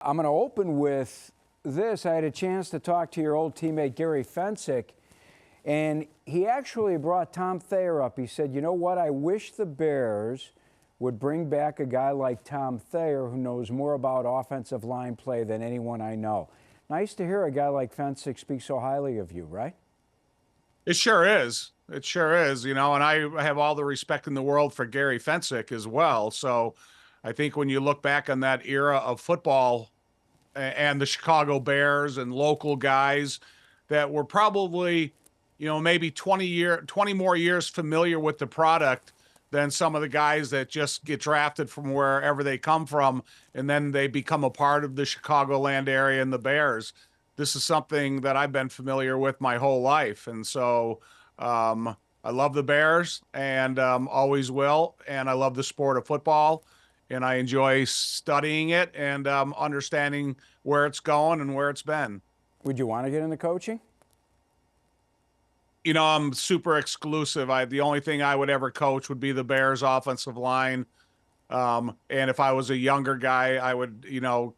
I'm going to open with this. I had a chance to talk to your old teammate, Gary Fensick, and he actually brought Tom Thayer up. He said, you know what, I wish the Bears would bring back a guy like Tom Thayer who knows more about offensive line play than anyone I know. Nice to hear a guy like Fensick speak so highly of you, right? It sure is. It sure is, and I have all the respect in the world for Gary Fensick as well. So I think when you look back on that era of football and the Chicago Bears and local guys that were probably, maybe 20 more years familiar with the product than some of the guys that just get drafted from wherever they come from, and then they become a part of the Chicagoland area and the Bears. This is something that I've been familiar with my whole life. And so I love the Bears and always will. And I love the sport of football. And I enjoy studying it and understanding where it's going and where it's been. Would you want to get into coaching? I'm super exclusive. The only thing I would ever coach would be the Bears offensive line. And if I was a younger guy, I would,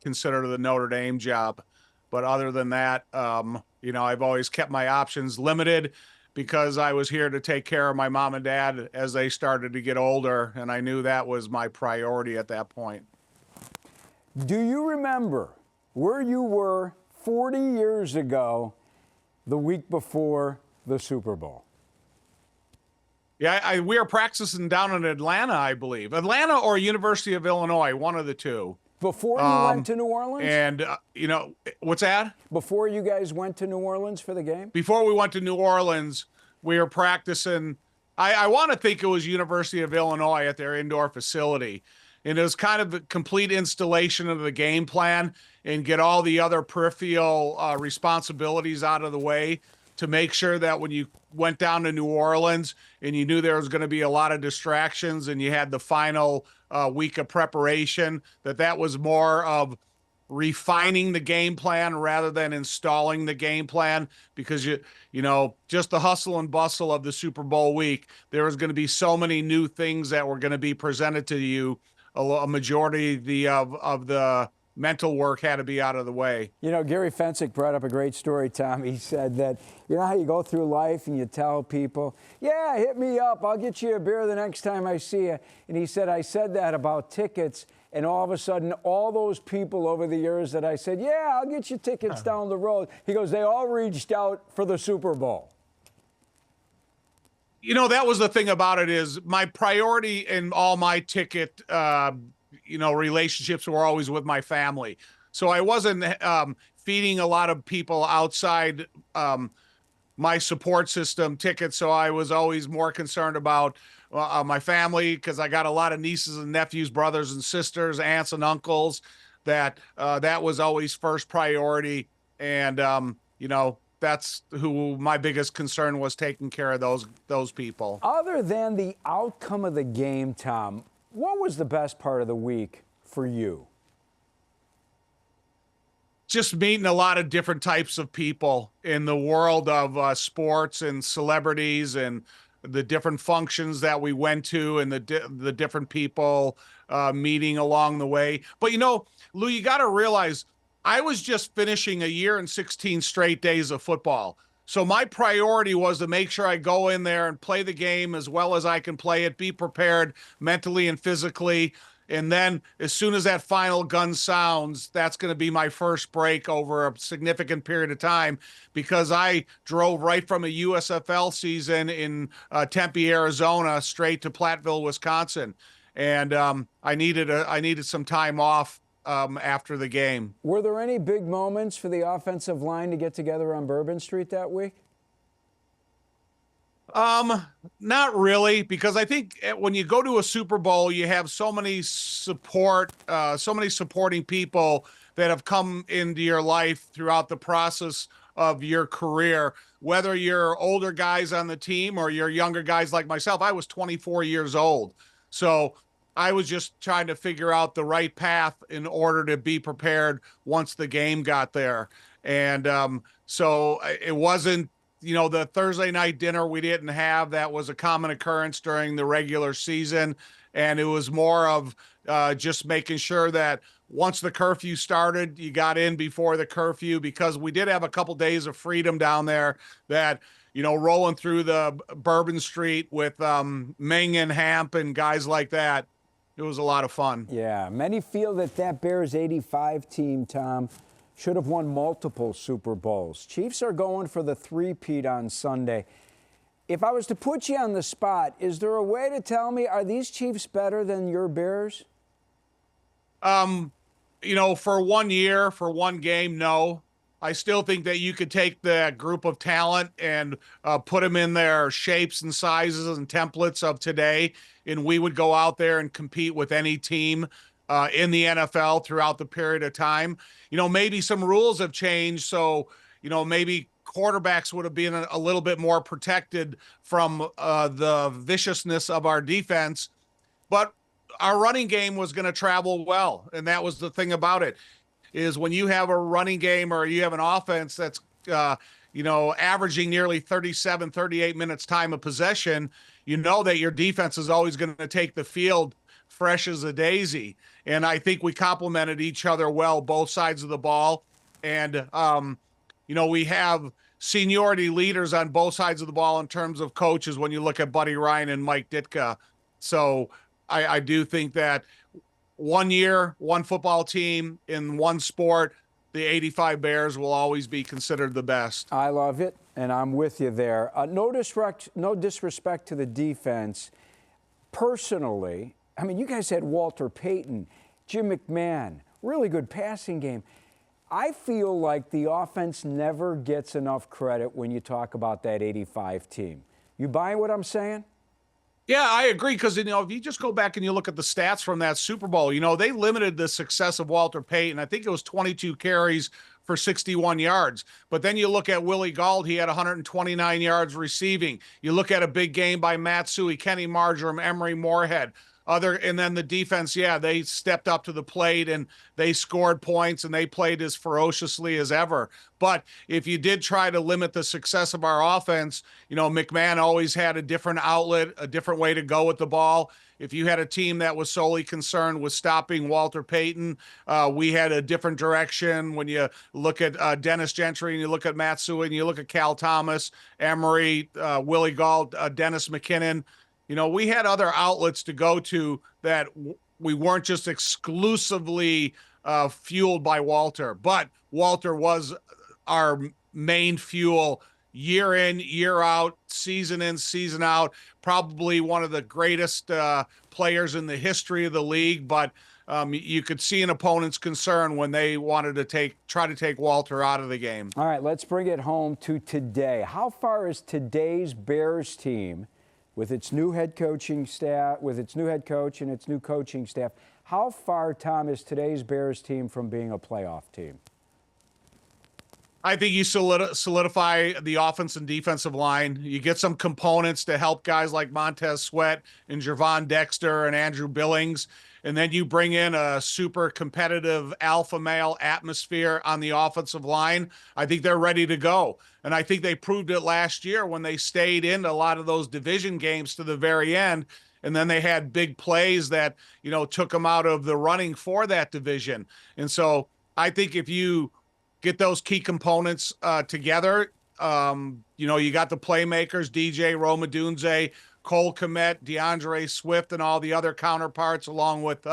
consider the Notre Dame job. But other than that, I've always kept my options limited because I was here to take care of my mom and dad as they started to get older, and I knew that was my priority at that point. Do you remember where you were 40 years ago, the week before the Super Bowl? Yeah, we were practicing down in Atlanta, I believe. Atlanta or University of Illinois, one of the two. Before you went to New Orleans? And, what's that? Before you guys went to New Orleans for the game? Before we went to New Orleans, we were practicing. I want to think it was University of Illinois at their indoor facility. And it was kind of the complete installation of the game plan and get all the other peripheral responsibilities out of the way to make sure that when you went down to New Orleans and you knew there was going to be a lot of distractions and you had the final week of preparation, that was more of refining the game plan rather than installing the game plan, because just the hustle and bustle of the Super Bowl week, there was going to be so many new things that were going to be presented to you. A majority of the mental work had to be out of the way. Gary Fensick brought up a great story, Tom. He said that, how you go through life and you tell people, yeah, hit me up, I'll get you a beer the next time I see you. And he said, I said that about tickets, and all of a sudden, all those people over the years that I said, yeah, I'll get you tickets down the road, he goes, they all reached out for the Super Bowl. That was the thing about it, is my priority in all my ticket relationships were always with my family. So I wasn't feeding a lot of people outside my support system tickets. So I was always more concerned about my family, because I got a lot of nieces and nephews, brothers and sisters, aunts and uncles, that was always first priority. And, that's who my biggest concern was, taking care of those people. Other than the outcome of the game, Tom, what was the best part of the week for you? Just meeting a lot of different types of people in the world of sports and celebrities, and the different functions that we went to, and the different people meeting along the way. But, Lou, you got to realize I was just finishing a year and 16 straight days of football. So my priority was to make sure I go in there and play the game as well as I can play it, be prepared mentally and physically. And then as soon as that final gun sounds, that's going to be my first break over a significant period of time, because I drove right from a USFL season in Tempe, Arizona, straight to Platteville, Wisconsin. And I needed some time off after the game. Were there any big moments for the offensive line to get together on Bourbon Street that week? Not really, because I think when you go to a Super Bowl, you have so many supporting people that have come into your life throughout the process of your career, whether you're older guys on the team or you're younger guys like myself. I was 24 years old. So I was just trying to figure out the right path in order to be prepared once the game got there. And so it wasn't, the Thursday night dinner we didn't have. That was a common occurrence during the regular season. And it was more of just making sure that once the curfew started, you got in before the curfew, because we did have a couple days of freedom down there that, rolling through the Bourbon Street with Ming and Hamp and guys like that. It was a lot of fun. Yeah, many feel that Bears 85 team, Tom, should have won multiple Super Bowls. Chiefs are going for the three-peat on Sunday. If I was to put you on the spot, is there a way to tell me, are these Chiefs better than your Bears? For 1 year, for one game, no. I still think that you could take the group of talent and put them in their shapes and sizes and templates of today, and we would go out there and compete with any team in the NFL throughout the period of time. Maybe some rules have changed, so, maybe quarterbacks would have been a little bit more protected from the viciousness of our defense, but our running game was going to travel well. And that was the thing about it, is when you have a running game or you have an offense that's, averaging nearly 37, 38 minutes time of possession, that your defense is always going to take the field fresh as a daisy. And I think we complemented each other well, both sides of the ball. And, we have seniority leaders on both sides of the ball in terms of coaches when you look at Buddy Ryan and Mike Ditka. So I do think that 1 year, one football team in one sport, the 85 Bears will always be considered the best. I love it, and I'm with you there. No disrespect to the defense. Personally, I mean, you guys had Walter Payton, Jim McMahon, really good passing game. I feel like the offense never gets enough credit when you talk about that 85 team. You buying what I'm saying? Yeah, I agree, because, if you just go back and you look at the stats from that Super Bowl, they limited the success of Walter Payton. I think it was 22 carries for 61 yards. But then you look at Willie Gauld, he had 129 yards receiving. You look at a big game by Matt Suhey, Kenny Marjoram, Emery Moorhead. And then the defense, they stepped up to the plate and they scored points and they played as ferociously as ever. But if you did try to limit the success of our offense, McMahon always had a different outlet, a different way to go with the ball. If you had a team that was solely concerned with stopping Walter Payton, we had a different direction. When you look at Dennis Gentry and you look at Matt Suhey and you look at Cal Thomas, Emery, Willie Gauld, Dennis McKinnon, we had other outlets to go to that we weren't just exclusively fueled by Walter. But Walter was our main fuel year in, year out, season in, season out. Probably one of the greatest players in the history of the league. But you could see an opponent's concern when they wanted to try to take Walter out of the game. All right, let's bring it home to today. How far is today's Bears team, with its new head coaching staff, with its new head coach and its new coaching staff, how far, Tom, is today's Bears team from being a playoff team? I think you solidify the offense and defensive line. You get some components to help guys like Montez Sweat and Gervon Dexter and Andrew Billings. And then you bring in a super competitive alpha male atmosphere on the offensive line. I think they're ready to go. And I think they proved it last year when they stayed in a lot of those division games to the very end. And then they had big plays that, took them out of the running for that division. And so I think if you get those key components together, you got the playmakers, DJ Romadunze, Cole Kmet, DeAndre Swift, and all the other counterparts, along with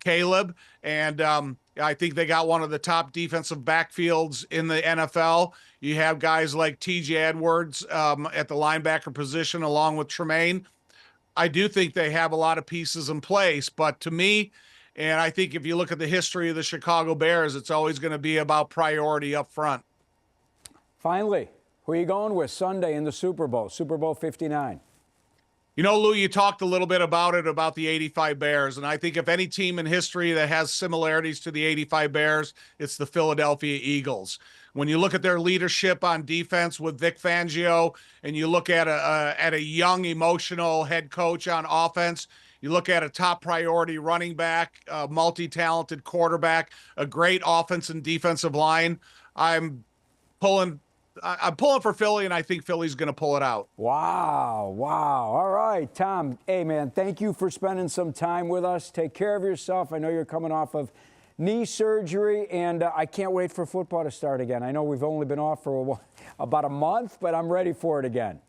Caleb. And I think they got one of the top defensive backfields in the NFL. You have guys like TJ Edwards at the linebacker position, along with Tremaine. I do think they have a lot of pieces in place. But to me, and I think if you look at the history of the Chicago Bears, it's always going to be about priority up front. Finally, who are you going with Sunday in the Super Bowl, Super Bowl 59? Lou, you talked a little bit about the 85 Bears, and I think if any team in history that has similarities to the 85 Bears, it's the Philadelphia Eagles. When you look at their leadership on defense with Vic Fangio, and you look at a young, emotional head coach on offense, you look at a top priority running back, a multi-talented quarterback, a great offense and defensive line, I'm pulling for Philly, and I think Philly's going to pull it out. Wow. All right, Tom. Hey, man, thank you for spending some time with us. Take care of yourself. I know you're coming off of knee surgery, and I can't wait for football to start again. I know we've only been off for about a month, but I'm ready for it again.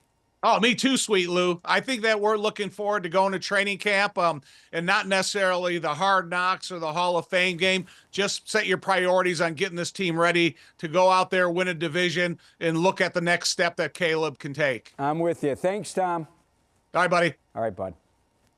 Oh, me too, Sweet Lou. I think that we're looking forward to going to training camp, and not necessarily the Hard Knocks or the Hall of Fame game. Just set your priorities on getting this team ready to go out there, win a division, and look at the next step that Caleb can take. I'm with you. Thanks, Tom. All right, buddy. All right, bud.